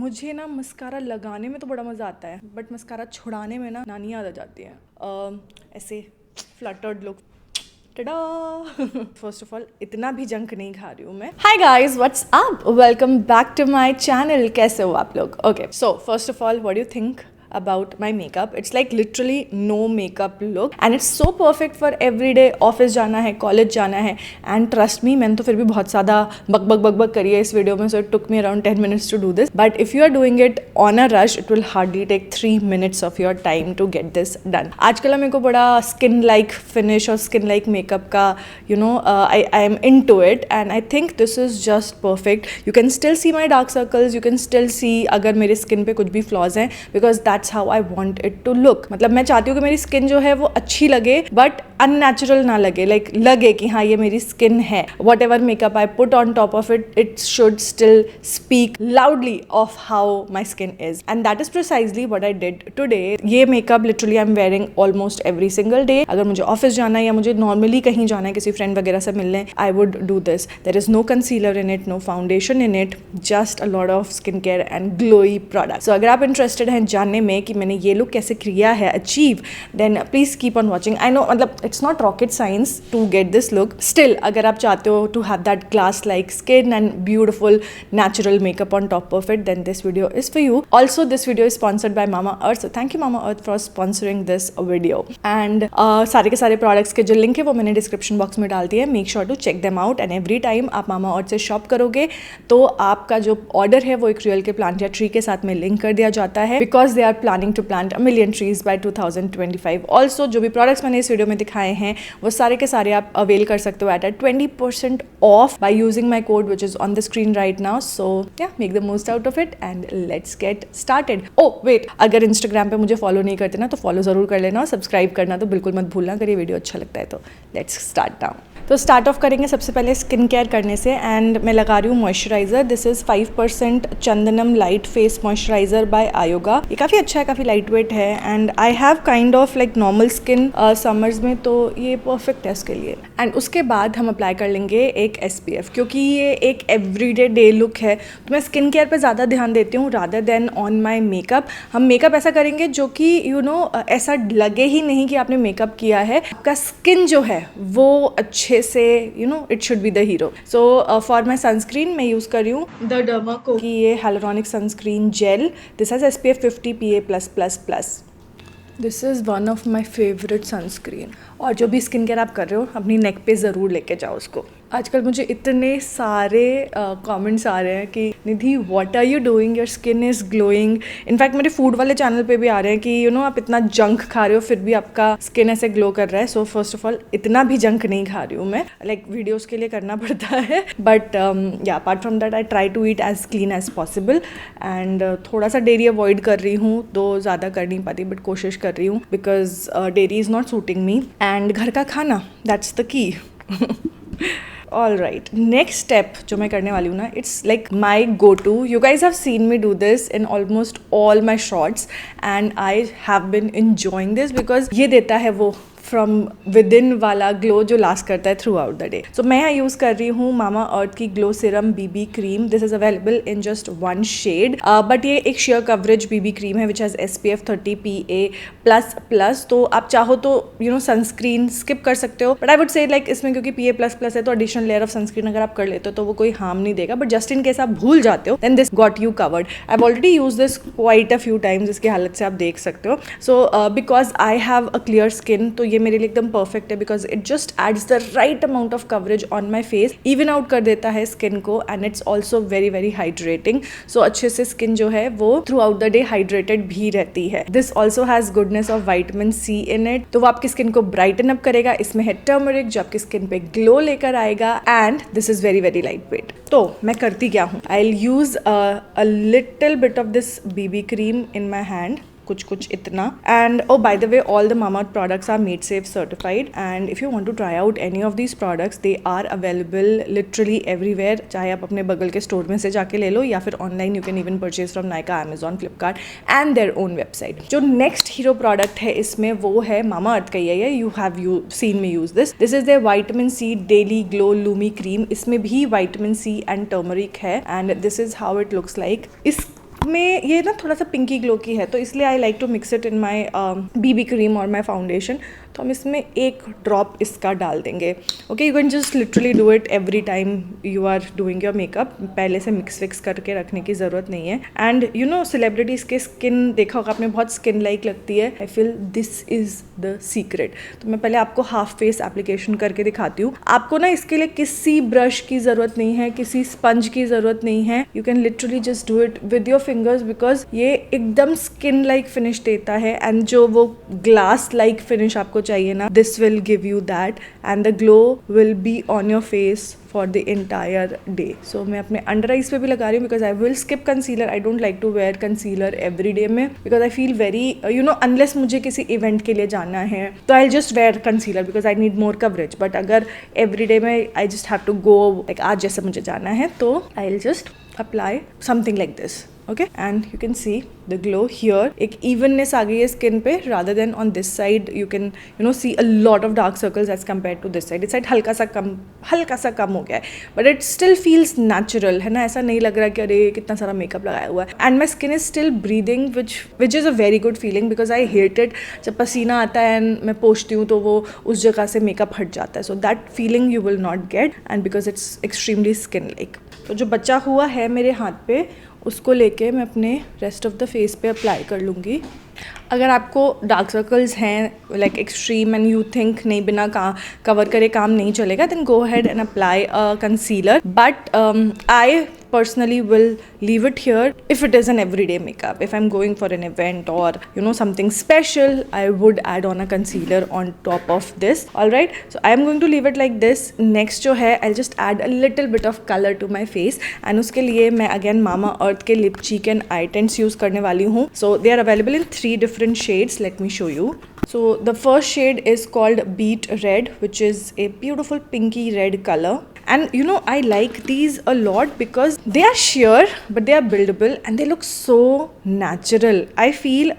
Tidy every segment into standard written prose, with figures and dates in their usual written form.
मुझे ना मस्कारा लगाने में तो बड़ा मज़ा आता है, बट मस्कारा छुड़ाने में ना नानी याद आ जाती है। ऐसे flattered look. Tada. First of all इतना भी जंक नहीं खा रही हूँ मैं। Hi guys, what's up, welcome back to my channel. कैसे हो आप लोग? Okay, so first of all what do you think about my makeup? It's like literally no makeup look and it's so perfect for everyday office जाना है, college जाना है, and trust me, मैंने तो फिर भी बहुत ज़्यादा बक करी है इस वीडियो में, so it took me around 10 minutes to do this, but if you are doing it on a rush it will hardly take 3 minutes of your time to get this done. आजकल मेरे को बड़ा skin like finish और skin like makeup का I am into it and I think this is just perfect. You can still see my dark circles, you can still see अगर मेरे skin पे कुछ भी flaws हैं, because that's how I want it to look. मतलब मैं चाहती हूँ कि मेरी स्किन जो है वो अच्छी लगे बट अननेचुरल ना लगे, लाइक लगे कि हाँ ये मेरी स्किन है. Whatever makeup I put on top of it, it should still speak loudly of how my skin is, and that is precisely what I did today. ये makeup literally I am wearing almost every single day. अगर मुझे office जाना है या मुझे normally कहीं जाना है किसी फ्रेंड वगैरह से मिलने, I would do this. There is no concealer in it, no foundation in it, just a lot of skin care and glowy product. So अगर आप इंटरेस्टेड हैं जानने में कि मैंने ये लुक कैसे किया है achieve, then please keep on watching. I know मतलब it's not rocket science to get this look. Still अगर आप चाहते हो to have that glass like skin and beautiful natural makeup on top of it, then this video is for you. Also this video is sponsored by Mamaearth, so thank you Mamaearth for sponsoring this video. And सारे के सारे products के जो link है वो मैंने description box में डाल दिया है. Make sure to check them out. And every time आप मामा अर्थ से शॉप करोगे तो आपका जो ऑर्डर है वो एक रियल के प्लांट या ट्री के साथ में लिंक कर दिया जाता है, because they are planning to plant 1 million trees by 2025. Also जो भी प्रोडक्ट्स मैंने इस वीडियो में दिखाए हैं वो सारे के सारे आप अवेल कर सकते हो at 20% off by using my code which is on the screen right now. So yeah, make the most out of it and let's get started. Oh wait, अगर इंस्टाग्राम पे मुझे फॉलो नहीं करते ना तो फॉलो जरूर कर लेना और सब्सक्राइब करना तो बिल्कुल मत भूलना अगर ये वीडियो अच्छा लगता है तो. Let's start now. तो स्टार्ट ऑफ करेंगे सबसे पहले स्किन केयर करने से, एंड मैं लगा रही हूँ moisturiser. This is 5% Chandanam light face moisturiser by Ayoga. ये काफ़ी अच्छा है, काफ़ी लाइट वेट है, and I have kind of like normal skin summers में, तो ये परफेक्ट है इसके लिए. एंड उसके बाद हम अप्लाई कर लेंगे एक SPF, क्योंकि ये एक एवरीडे डे लुक है तो मैं स्किन केयर पर ज़्यादा ध्यान देती हूँ rather than on my makeup. हम मेकअप ऐसा करेंगे जो कि ऐसा लगे ही नहीं कि आपने मेकअप किया है. आपका स्किन जो है वो अच्छे से it should be the hero. So for my sunscreen मैं यूज़ कर रही हूँ द डर्माको की ये hyaluronic sunscreen gel. This has SPF 50 PA+++. This is one of my favourite sunscreen. और जो भी स्किन केयर आप कर रहे हो अपनी नेक पे ज़रूर लेके जाओ उसको. आजकल मुझे इतने सारे कमेंट्स आ रहे हैं कि Nidhi what are you doing, your skin is glowing. In fact मेरे फूड वाले चैनल पे भी आ रहे हैं कि आप इतना जंक खा रहे हो फिर भी आपका स्किन ऐसे ग्लो कर रहा है. सो फर्स्ट ऑफ ऑल इतना भी जंक नहीं खा रही हूँ मैं, लाइक वीडियोज़ के लिए करना पड़ता है, बट या apart from that I try to eat as clean as possible. And थोड़ा सा डेयरी अवॉइड कर रही हूँ, तो ज़्यादा कर नहीं पाती बट कोशिश कर रही हूँ, because dairy is not shooting me. And घर का खाना, that's the key. All right, next step जो मैं करने वाली हूँ ना, it's like my go-to. You guys have seen me do this in almost all my shorts and I have been enjoying this because ये देता है वो फ्रॉम विद इन वाला ग्लो जो लास्ट करता है throughout the day. So मैं यहाँ यूज़ कर रही हूँ मामा अर्थ की glow serum BB cream. This is available in just 1 shade, but ये एक शेयर कवरेज BB क्रीम है विच हैज़ SPF 30 PA++. तो आप चाहो तो सनस्क्रीन स्किप कर सकते हो, but I would say like इसमें क्योंकि PA++ है तो एडिशनल लेयर ऑफ सनस्क्रीन अगर आप कर लेते हो तो वो कोई हार्म नहीं देगा. बट जस्ट इन केस आप भूल जाते हो then this got you covered. I have already use this quite a few times, इसकी हालत से आप देख सकते हो. So because I have a clear skin तो ये मेरे लिए एकदम परफेक्ट है, because it just adds the right amount of coverage on my face, even out कर देता है स्किन को, and it's also very very hydrating. So अच्छे से स्किन जो है वो through out the day hydrated भी रहती है. This also has goodness of vitamin C in it, तो वो आपकी स्किन को ब्राइटन अप करेगा. इसमें है टर्मरिक जो आपकी स्किन पे ग्लो लेकर आएगा, and this is very very lightweight. तो मैं करती क्या हूँ, I will use a little bit of this BB cream in my hand, कुछ इतना. And oh by the way, all the मामा products are made safe certified, and if you want to try out any of these products they are available literally everywhere. चाहे आप अपने बगल के store में से जाके ले लो या फिर online you can even purchase from Nykaa, Amazon, Flipkart and their own website. जो नेक्स्ट हीरो प्रोडक्ट है इसमें वो है मामा अर्थ का ही है. You have seen me use this. This is the vitamin C daily glow Lumi cream. इसमें भी विटामिन C एंड टर्मरिक है, and this is how it looks like. इस में ये ना थोड़ा सा पिंकी ग्लो की है, तो इसलिए I like to mix it in my BB cream और माई फाउंडेशन। तो हम इसमें एक ड्रॉप इसका डाल देंगे। Okay, you can just literally do it every time you are doing your makeup. पहले से मिक्स विक्स करके रखने की ज़रूरत नहीं है। एंड यू नो सेलिब्रिटीज़ के स्किन देखा होगा आपने, बहुत स्किन लाइक लगती है। I feel this is the secret. तो मैं पहले आपको हाफ फेस एप्लीकेशन करके दिखाती हूँ। आपको ना इसके लिए किसी ब्रश की ज़रूरत नहीं है, किसी स्पंज की ज़रूरत नहीं है। You can literally just do it with your fingers, because ये एकदम स्किन लाइक फिनिश देता है। एंड जो वो ग्लास लाइक फिनिश आपको चाहिए ना, this will give you that and the glow will be on your face for the entire day. So मैं अपने अंडर आइज पे भी लगा रही हूँ, because I will skip concealer. I don't like to wear concealer every day में, because I feel very you know, unless मुझे किसी इवेंट के लिए जाना है तो I just wear concealer because I need more coverage. But अगर every day में I just have to go, like आज जैसे मुझे जाना है, तो I will just apply something like this. Okay, and you can see the glow here. एक evenness आ गई है स्किन पे, rather than on this side you can you know see a lot of dark circles as compare to this side. इस side हल्का सा कम हो गया है, but it still feels natural, है ना। ऐसा नहीं लग रहा कि अरे कितना सारा मेकअप लगाया हुआ है। And my skin is still breathing, which is a very good feeling, because I hate it जब पसीना आता है एंड मैं पोंछती हूँ तो वो उस जगह से मेकअप हट जाता है। So that feeling you will not gate, and because it's extremely skin like. तो जो बचा हुआ है मेरे हाथ पे, उसको लेके मैं अपने रेस्ट ऑफ द फेस पे अप्लाई कर लूँगी। अगर आपको डार्क सर्कल्स हैं like extreme and you think नहीं बिना कवर करे काम नहीं चलेगा, then go ahead and apply concealer. But I personally will leave it here if it is an everyday makeup. If I'm going for an event or you know something special, I would add on a concealer on top of this. Alright, so I am going to leave it like this. Next जो है, I'll just add a little bit of color to my face, and उसके लिए मैं again Mamaearth के lip cheek and eye tints use करने वाली हूँ. So they are available in 3 different shades. Let me show you. So the first shade is called Beet Red, which is a beautiful pinky red color. And you know, I like these a lot because they are sheer but they are buildable and they look so natural. I feel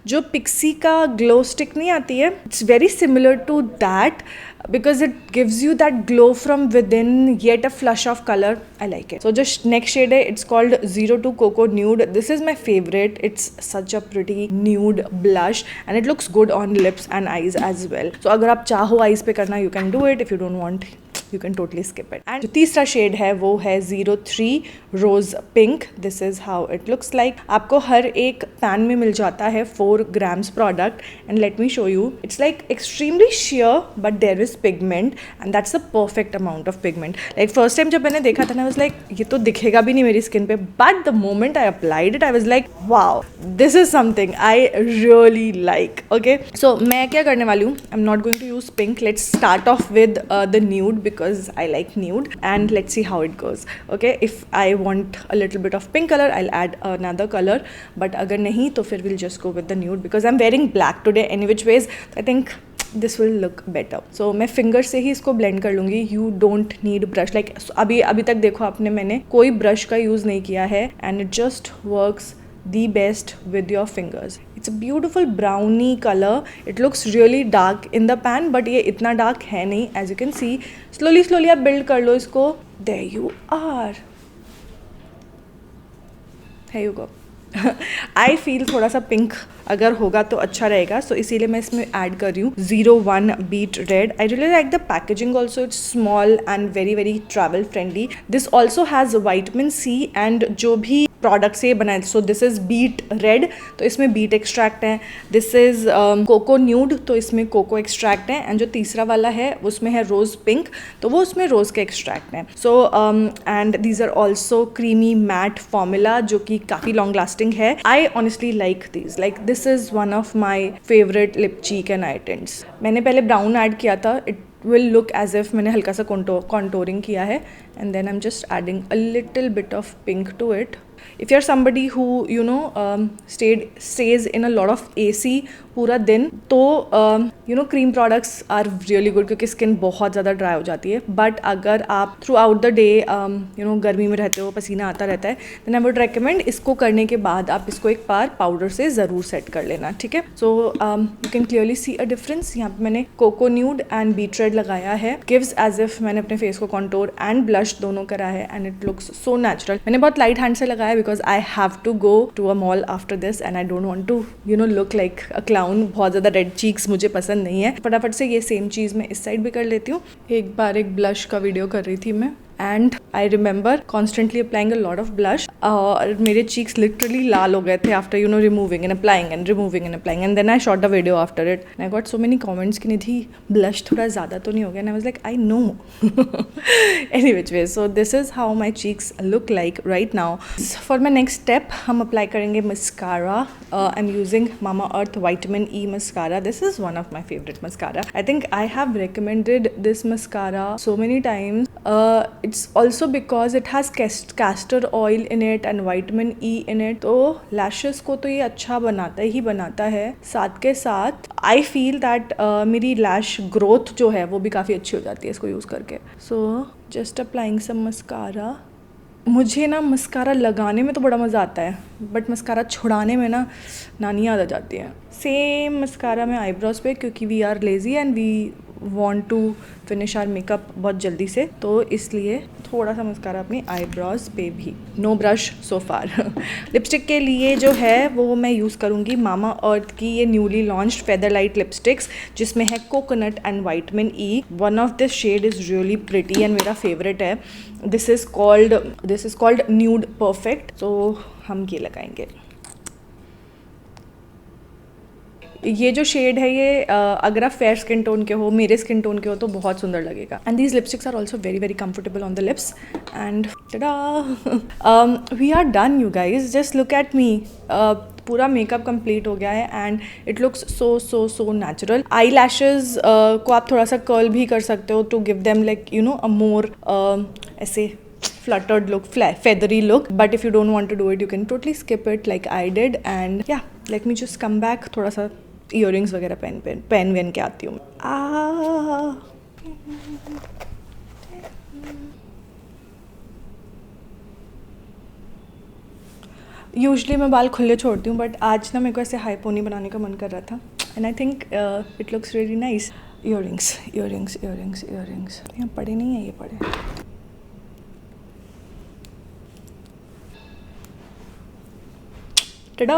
जो Pixi का glow stick नहीं आती है, it's very similar to that because it gives you that glow from within, yet a flush of color. I like it. So just next shade है, it's called 02 Cocoa Nude. This is my favorite. It's such a pretty nude blush and it looks good on lips and eyes as well. So अगर आप चाहो eyes पे करना, you can do it. If you don't want, you can totally skip it. And जो तीसरा shade है वो है 03 Rose Pink. This is how it looks like. आपको हर एक पैन में मिल जाता है 4 grams product, and let me show you. It's like extremely sheer but there is pigment and that's the perfect amount of pigment. Like first time जब मैंने देखा था ना, I was like ये तो दिखेगा भी नहीं मेरी स्किन पे, but the moment I applied it I was like wow, this is something I really like. Okay, so मैं क्या करने वाली हूँ, I'm not going to use pink. Let's start off with the nude because I like nude and let's see how it goes. Okay, if I want a little bit of pink color I'll add another color, but अगर नहीं तो फिर we'll just go with the nude because I'm wearing black today any which ways. I think this will look better. So मैं finger से ही इसको blend कर लूँगी. You don't need brush. Like अभी तक देखो आपने, मैंने कोई ब्रश का यूज़ नहीं किया है and it just works the best with your fingers. It's a beautiful brownie colour. It looks really dark in the pan but ये इतना डार्क है नहीं. As you can see, slowly आप बिल्ड कर लो इसको. There you are. Here you go. I feel थोड़ा सा पिंक अगर होगा तो अच्छा रहेगा, सो इसीलिए मैं इसमें ऐड कर रही हूँ 01 Beet Red. I really like the packaging also. It's small and very travel friendly. This also has vitamin C and जो भी प्रोडक्ट से बनाए. So this is beet red, तो इसमें बीट एक्सट्रैक्ट है. दिस इज़ कोको न्यूड, तो इसमें cocoa extract है. एंड जो तीसरा वाला है उसमें है रोज़ पिंक, तो वो उसमें रोज़ के एक्सट्रैक्ट हैं. So and these are also creamy matte formula जो कि काफ़ी लॉन्ग लास्टिंग है. I honestly like these. Like this is one of my favourite lip cheek and eye tints. मैंने पहले ब्राउन ऐड किया था. It will look as if मैंने हल्का सा contouring किया है and then I'm just adding a little bit of pink to it. If you're somebody who you know stays in a lot of AC पूरा दिन, तो you know cream products are really good क्योंकि skin बहुत ज़्यादा dry हो जाती है. But अगर आप through out the day you know गर्मी में रहते हो, पसीना आता रहता है, then I would recommend इसको करने के बाद आप इसको एक बार पाउडर से ज़रूर सेट कर लेना. ठीक है. So you can clearly see a difference. यहाँ पे मैंने cocoa nude and beet red लगाया है. गिव्स एज इफ मैंने अपने फेस को कॉन्टोर एंड ब्लश दोनों करा है and it looks so natural. मैंने बहुत लाइट हैंड से लगाया है because I have to go to a mall after this and I don't want to look like a clown. बहुत ज़्यादा रेड चीक्स मुझे पसंद नहीं है। फटाफट से ये सेम चीज़ मैं इस साइड भी कर लेती हूँ। एक बार एक ब्लश का वीडियो कर रही थी मैं and I remember constantly applying a lot of blush और मेरे चीक्स लिटरली लाल हो गए थे after removing and applying and then I shot a video after it. I got so many comments कि निधि ब्लश थोड़ा ज़्यादा तो नहीं हो गया? And I was like I know any which way. So this is how my cheeks look like right now. For my next step हम apply करेंगे mascara. I am using mama earth vitamin E mascara. This is one of my favourite mascara. I think I have recommended this mascara so many times. It's also because it has castor oil in it and vitamin E in it. तो lashes को तो ये अच्छा बनाता है। साथ के साथ I feel that मेरी lash growth जो है वो भी काफ़ी अच्छी हो जाती है इसको यूज़ करके। So just applying some mascara. मुझे ना मस्कारा लगाने में तो बड़ा मज़ा आता है बट मस्कारा छुड़ाने में ना नानी याद आ जाती है। सेम मस्कारा में आईब्रोज पे क्योंकि we are lazy and we want to finish our makeup बहुत जल्दी से, तो इसलिए थोड़ा सा मस्कारा अपनी आईब्रोज पे भी। नो ब्रश सो फार। लिपस्टिक के लिए जो है वो मैं यूज़ करूँगी मामा अर्थ की ये newly launched feather light lipsticks जिसमें है coconut and vitamin E. One of this shade is really pretty and मेरा फेवरेट है। This is called nude perfect. तो हम ये लगाएंगे। ये जो शेड है ये अगर आप फेयर स्किन टोन के हो, मेरे स्किन टोन के हो तो बहुत सुंदर लगेगा। And these lipsticks are also very very comfortable on the lips and we are done you guys. Just look at me. पूरा मेकअप कंप्लीट हो गया है and it looks so natural. Eyelashes को आप थोड़ा सा कर्ल भी कर सकते हो to give them like a more ऐसे fluttered look, feathery look, but if you don't want to do it you can totally skip it like I did. And yeah, let me just come back। थोड़ा सा earrings वगैरह पहन के आती हूँ। Usually मैं बाल खुले छोड़ती हूँ बट आज ना मेरे को ऐसे हाई पोनी बनाने का मन कर रहा था and I think it looks really nice. Earrings यहाँ पड़े नहीं है, ये पड़े। Ta-da!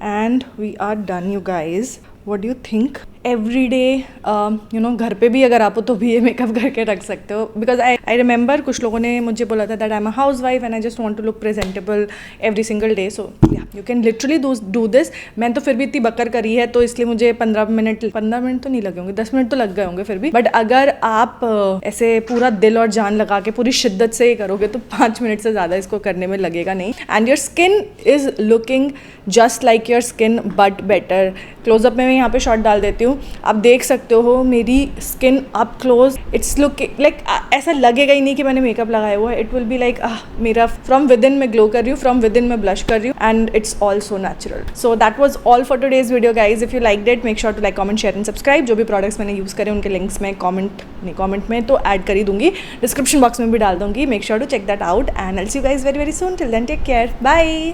And we are done, you guys. What do you think? Every day घर पे भी अगर आप हो तो भी ये मेकअप करके रख सकते हो बिकॉज आई रिमेंबर कुछ लोगों ने मुझे बोला था that I am a housewife and I just want to look presentable every single day. So yeah you can literally do this. मैंने तो फिर भी इतनी बकर करी है तो इसलिए मुझे 15 मिनट तो नहीं लगे होंगे, 10 मिनट तो लग गए होंगे फिर भी। बट अगर आप ऐसे पूरा दिल और जान लगा के पूरी शिद्दत से ही करोगे तो 5 मिनट से ज़्यादा इसको करने में लगेगा नहीं। And your skin is looking just like your skin but better. Closeup में मैं यहाँ पे शॉट डाल देती हूँ, आप देख सकते हो मेरी skin up close. It's look like ऐसा लगेगा ही नहीं कि मैंने मेकअप लगाया हुआ है। इट विल बी लाइक मेरा फ्रॉम विद इन मैं ग्लो कर रही हूँ, फ्रॉम विद इन मैं ब्लश कर रही हूँ and it's all so natural. So that was all for today's video guys. If you like it make sure to like, comment, share and subscribe. जो भी प्रोडक्ट्स मैंने यूज़ करे उनके links मैं कमेंट में तो ऐड कर ही दूंगी, डिस्क्रिप्शन बॉक्स में भी डाल दूंगी। Make sure to check that out and I will see you guys very very soon. Till then take care, bye.